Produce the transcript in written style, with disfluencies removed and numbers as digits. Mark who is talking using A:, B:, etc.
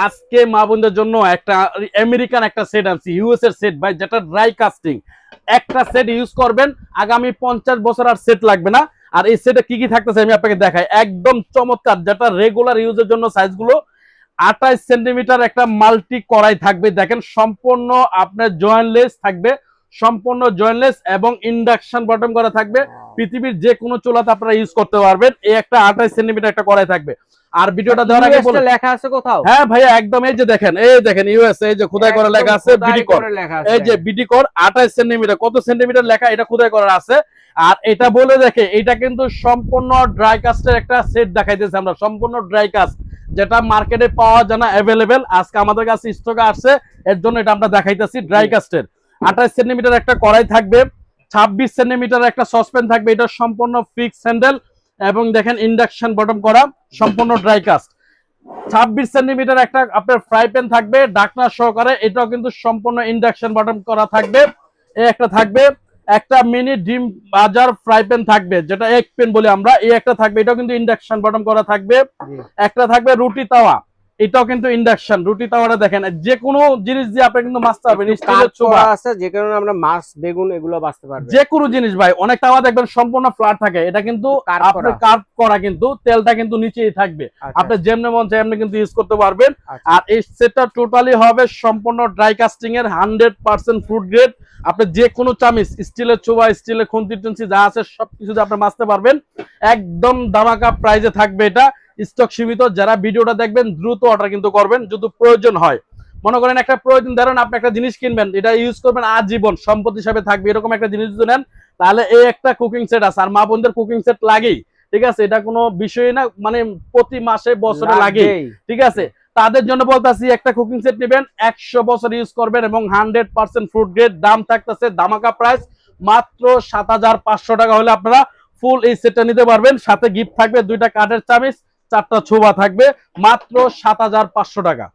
A: আজকে মা বোনদের জন্য একটা আমেরিকান একটা সেট আনছি, ইউএস এর সেট ভাই, যেটা ড্রাই কাস্টিং। একটা সেট ইউজ করবেন আগামী 50 বছর, আর সেট লাগবে না। আর এই সেটে কি কি থাকতেছে আমি আপনাকে দেখাই, একদম চমৎকার, যেটা রেগুলার ইউজের জন্য সাইজগুলো 28 সেন্টিমিটার একটা মাল্টি কড়াই থাকবে, দেখেন সম্পূর্ণ আপনার জয়েন্টলেস থাকবে, সম্পূর্ণ জয়েন্টলেস এবং ইন্ডাকশন বটম করা থাকবে। পৃথিবীর যে কোনো চুলাতে আপনারা ইউজ করতে পারবেন। এই একটা 28 সেন্টিমিটার একটা কড়াই থাকবে। আর ভিডিওটা দেওয়ার আগে বলে
B: লেখা আছে কোথাও?
A: হ্যাঁ ভাইয়া একদম, এই যে দেখেন, এই দেখেন ইউএস, এই যে খোদাই করা লেখা আছে বিডি কর, এই যে বিডি কর 28 সেন্টিমিটার, কত সেন্টিমিটার লেখা এটা খোদাই করা আছে। আর এটা বলে দেখে এটা কিন্তু সম্পূর্ণ ড্রাই কাস্টের একটা সেট দেখাইতেছে আমরা, সম্পূর্ণ ড্রাই কাস্ট, যেটা মার্কেটে পাওয়া যায় না, অ্যাভেলেবেল। আজকে আমাদের কাছে স্টকে আসছে, এর জন্য এটা আমরা দেখাইতেছি। ড্রাই কাস্টের 28 সেন্টিমিটার একটা কড়াই থাকবে, 26 সেন্টিমিটার একটা সসপ্যান থাকবে, এটা সম্পূর্ণ ফিক্স হ্যান্ডেল এবং দেখেন ইন্ডাকশন বটম করা, সম্পূর্ণ ড্রাই কাস্ট। 26 সেন্টিমিটার একটা আপনার ফ্রাই প্যান থাকবে ঢাকনা সহকারে, এটাও কিন্তু সম্পূর্ণ ইন্ডাকশন বটম করা থাকবে। এই একটা থাকবে, একটা মিনি ডিম বাজার ফ্রাই প্যান থাকবে, যেটা এক প্যান বলি আমরা, এই একটা থাকবে, এটাও কিন্তু ইন্ডাকশন বটম করা থাকবে। একটা থাকবে রুটি তাওয়া, এটাও কিন্তু ইন্ডাকশন। রুটি তাওয়াটা দেখেন, যে কোনো জিনিস দিয়ে আপনি কিন্তু মাছতে পারবেন, স্টিলের চুলা
B: আছে, যে কারণে আমরা মাছ বেগুন এগুলো বাছতে পারবো,
A: যে কোনো জিনিস ভাই। অনেক তাওয়া দেখবেন সম্পূর্ণ ফ্ল্যাট থাকে, এটা কিন্তু আপনি কার্ভ করা, কিন্তু তেলটা কিন্তু নিচেই থাকবে, আপনি যেমনি মন চাই এমনি কিন্তু ইউজ করতে পারবেন। আর এই সেটটা টোটালি হবে সম্পূর্ণ ড্রাই কাস্টিং এর, 100% ফুড গ্রেড। আপনি যে কোনো চামিচ, স্টিলের চুবা, স্টিলের খুন্তি টুন্সি যা আছে সবকিছু দিয়ে আপনি মাছতে পারবেন। একদম ধামাকা প্রাইজে থাকবে এটা, স্টক সীমিত। যারা ভিডিওটা দেখবেন দ্রুত অর্ডার কিন্তু করবেন যদি প্রয়োজন হয়। মনে করেন একটা প্রয়োজন, ধরেন আপনি একটা জিনিস কিনবেন, এটা ইউজ করবেন আজীবন, সম্পদ হিসাবে থাকবে, এরকম একটা জিনিস যদি নেন, তাহলে এই একটা কুকিং সেট আছে। আর মা বোনদের কুকিং সেট লাগেই, ঠিক আছে, এটা কোনো বিষয় না, মানে প্রতি মাসে বছরে লাগে, ঠিক আছে। তাদের জন্য বলতেছি, একটা কুকিং সেট নেবেন, 100 বছর ইউজ করবেন এবং 100% ফুড গ্রেড। দাম থাকতেছে ধামাকা প্রাইস, মাত্র 7500 টাকা হলে আপনারা ফুল এই সেটটা নিতে পারবেন। সাথে গিফট থাকবে 2টা কাঠের চামিচ, 4টা ছোবা থাকবে, মাত্র 7500 টাকা।